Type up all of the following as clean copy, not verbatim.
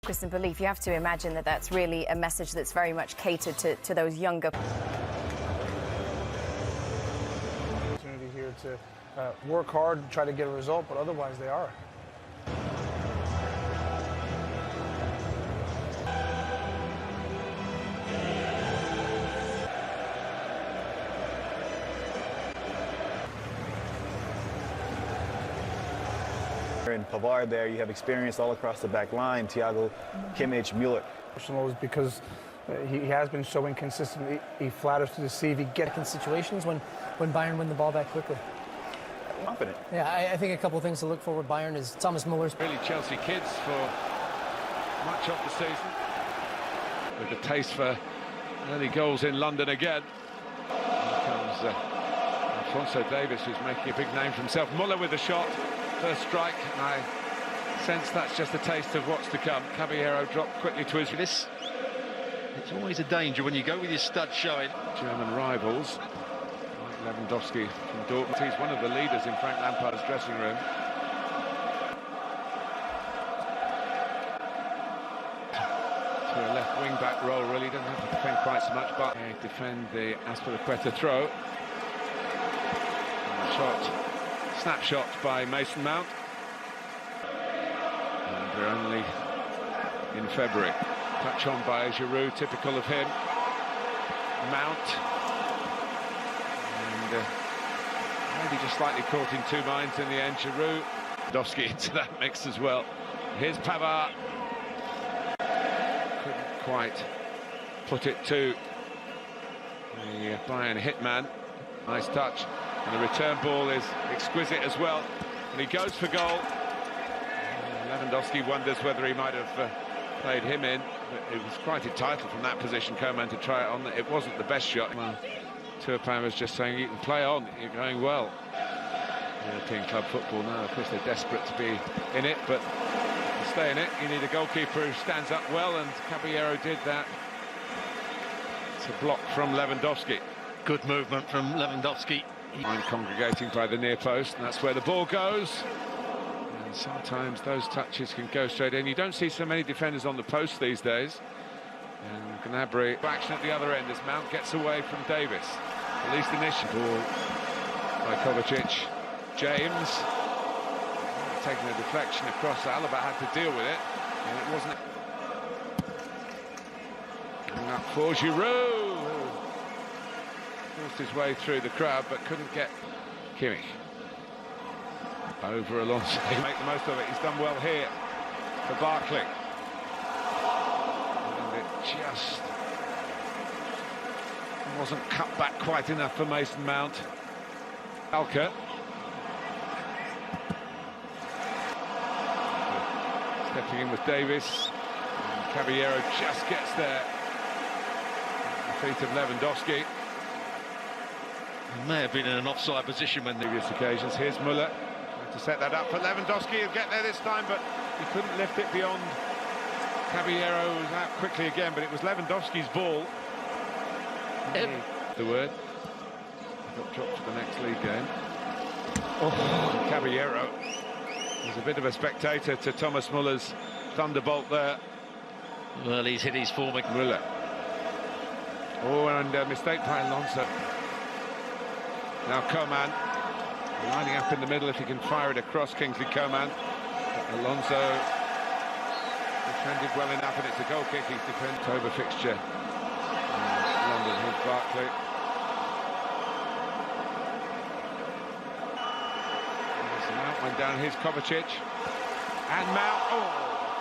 focus and belief. You have to imagine that that's really a message that's very much catered to those younger. Opportunity here to work hard, try to get a result, but otherwise they are. In Bavariia there, you have experience all across the back line, Thiago, Kimmich, Müller. Personal is because he has been so inconsistent. He flatters to deceive. He gets in situations when Bayern win the ball back quickly. Confident. Yeah, I think a couple of things to look for with Bayern is Thomas Müller's. Really Chelsea kids for much of the season. With a taste for early goals in London again. Here comes Alphonso Davies, who's making a big name for himself. Müller with the shot. First strike, and I sense that's just a taste of what's to come. Caballero dropped quickly to his... It's always a danger when you go with your stud showing. German rivals, like Lewandowski from Dortmund. He's one of the leaders in Frank Lampard's dressing room. To a left wing-back role, really. Doesn't have to defend quite so much, but defend the Azpilicueta throw. And the shot. Snapshot by Mason Mount. And we're only in February. Touch on by Giroud, typical of him. Mount. And maybe just slightly caught in two minds in the end. Giroud. Lewandowski into that mix as well. Here's Pavard. Couldn't quite put it to the Bayern hitman. Nice touch. And the return ball is exquisite as well. And he goes for goal. Lewandowski wonders whether he might have played him in. But it was quite entitled from that position, Coman, to try it on. It wasn't the best shot. Well, Turpin was just saying, you can play on, you're going well. European club football now, of course, they're desperate to be in it, but to stay in it, you need a goalkeeper who stands up well, and Caballero did that. It's a block from Lewandowski. Good movement from Lewandowski. I'm congregating by the near post, and that's where the ball goes. And sometimes those touches can go straight in. You don't see so many defenders on the post these days. And Gnabry action at the other end as Mount gets away from Davis. At least initially. Ball by Kovacic. James taking a deflection across. Alaba had to deal with it, and it wasn't. Coming up for Giroud. Forced his way through the crowd, but couldn't get Kimmich. Over Alonso. Make the most of it. He's done well here for Barkley. And it just wasn't cut back quite enough for Mason Mount. Alka. Stepping in with Davis. And Caballero just gets there. At the feet of Lewandowski. He may have been in an offside position when previous occasions. Here's Müller trying to set that up for Lewandowski. He'll get there this time, but he couldn't lift it beyond. Caballero was out quickly again, but it was Lewandowski's ball. The word. He got dropped for the next league game. Oh, Caballero was a bit of a spectator to Thomas Müller's thunderbolt there. Well, he's hit his form. Müller. Oh, and a mistake by Alonso. Now Coman lining up in the middle if he can fire it across. Kingsley Coman. But Alonso defended well enough, and it's a goal kick. He's defended. October fixture. London with Barkley. Mount went down. Here's Kovacic. And Mount,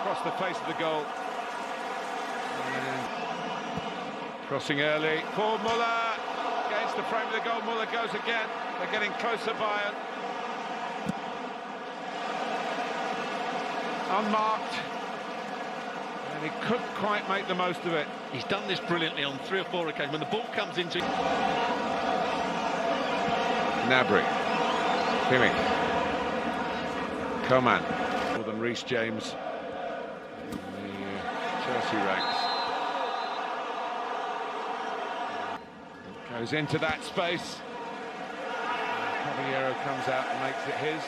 across the face of the goal. And crossing early for Müller. Against the frame of the goal, Müller goes again. They're getting closer, Bayern. Unmarked. And he couldn't quite make the most of it. He's done this brilliantly on 3 or 4 occasions. When the ball comes into... Gnabry. Kimmich. Coman. More than Reece James in the Chelsea ranks. Goes into that space. Caballero comes out and makes it his.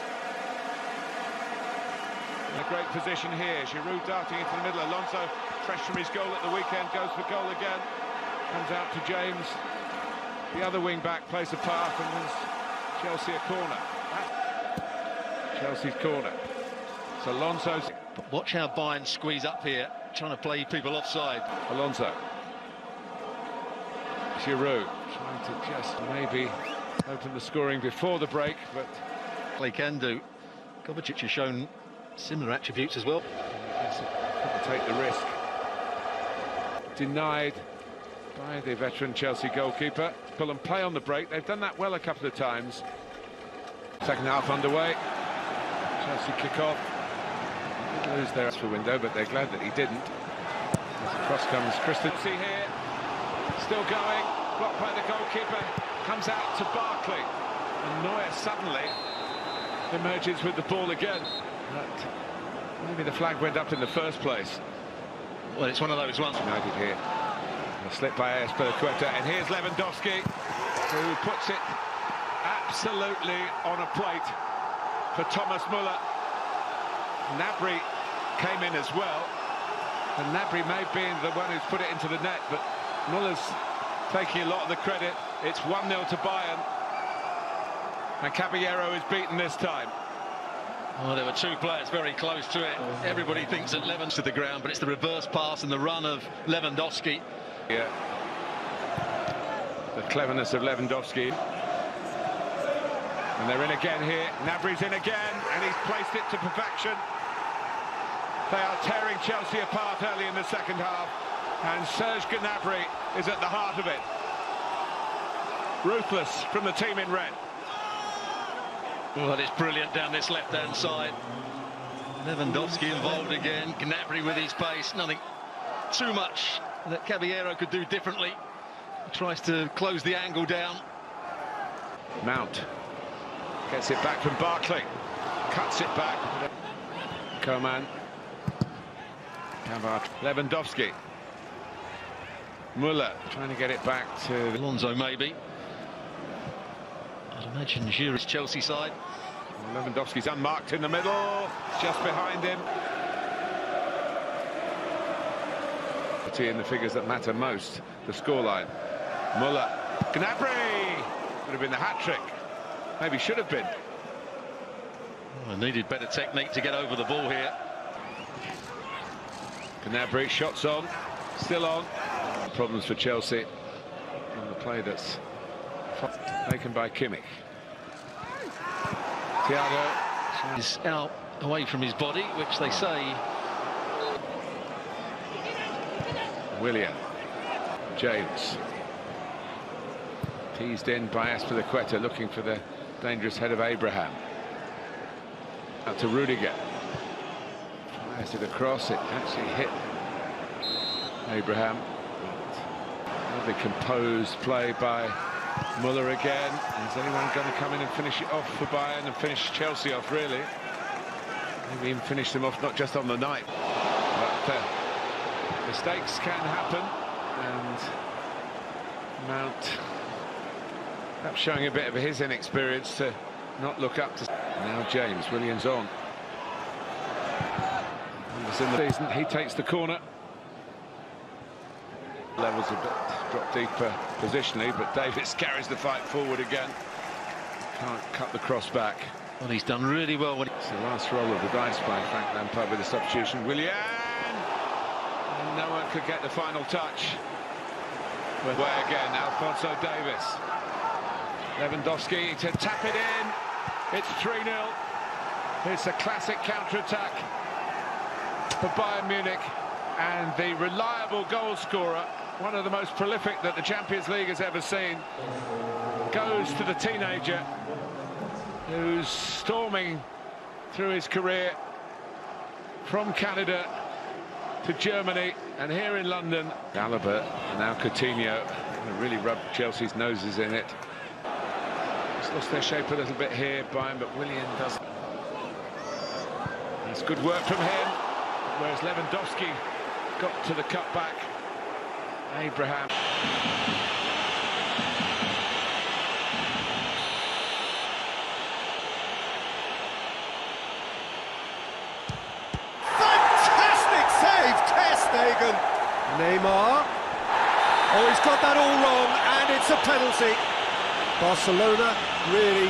A great position here. Giroud darting into the middle. Alonso, fresh from his goal at the weekend, goes for goal again. Comes out to James. The other wing-back plays a path and wins Chelsea a corner. Chelsea's corner. It's Alonso's. But watch how Bayern squeeze up here, trying to play people offside. Alonso. Giroud trying to just maybe open the scoring before the break, but They can do. Kovacic has shown similar attributes as well. couldn't take the risk. Denied by the veteran Chelsea goalkeeper. Pull and play on the break. They've done that well a couple of times. Second half underway. Chelsea kick off. Did lose their transfer window, but they're glad that he didn't. As across comes Christensen here. Still going. Blocked by the goalkeeper. Comes out to Barkley. And Neuer suddenly emerges with the ball again. But maybe the flag went up in the first place. Well, it's one of those ones. United here. A slip by Espelicueta, and here's Lewandowski, who puts it absolutely on a plate for Thomas Muller. Gnabry came in as well, and Gnabry may be the one who's put it into the net, but Muller's taking a lot of the credit. It's 1-0 to Bayern, and Caballero is beaten this time. Well, there were two players very close to it. Everybody thinks that Lewandowski to the ground, but it's the reverse pass and the run of Lewandowski. Yeah. The cleverness of Lewandowski. And they're in again here. Gnabry's in again, and he's placed it to perfection. They are tearing Chelsea apart early in the second half, and Serge Gnabry is at the heart of it. Ruthless from the team in red. Well, it's brilliant down this left-hand side. Lewandowski involved again. Gnabry with his pace. Nothing too much that Caballero could do differently. He tries to close the angle down. Mount gets it back from Barkley. Cuts it back. Coman. Lewandowski. Muller trying to get it back to Alonso, maybe. I'd imagine Giroud's Chelsea side. Lewandowski's unmarked in the middle, just behind him. In the figures that matter most, the scoreline. Muller, Gnabry would have been the hat-trick. Maybe should have been. Oh, needed better technique to get over the ball here. Gnabry, shots on, still on. Problems for Chelsea in the play that's taken by Kimmich. Thiago is out away from his body, which they say. Willian. James. Teased in by Espelicueta, looking for the dangerous head of Abraham. Out to Rudiger. Fires it across, it actually hit Abraham. Lovely composed play by Muller again. Is anyone going to come in and finish it off for Bayern and finish Chelsea off, really? Maybe even finish them off, not just on the night. But mistakes can happen, and Mount perhaps showing a bit of his inexperience to not look up to. Now James, Williams on. In the season, he takes the corner. Levels a bit drop deeper positionally, but Davis carries the fight forward again. Can't cut the cross back. Well, he's done really well when it's the last roll of the dice by Frank Lampard with the substitution. Willian! And no one could get the final touch. Way again, Alphonso Davies. Lewandowski to tap it in. It's 3-0. It's a classic counter-attack for Bayern Munich, and the reliable goal scorer, one of the most prolific that the Champions League has ever seen, goes to the teenager who's storming through his career from Canada to Germany and here in London. Alaba and now Coutinho really rubbed Chelsea's noses in it. It's lost their shape a little bit here, Bayern, but Willian doesn't. It's good work from him, whereas Lewandowski got to the cutback. Abraham. Stegen. Neymar. Oh, he's got that all wrong, and it's a penalty. Barcelona really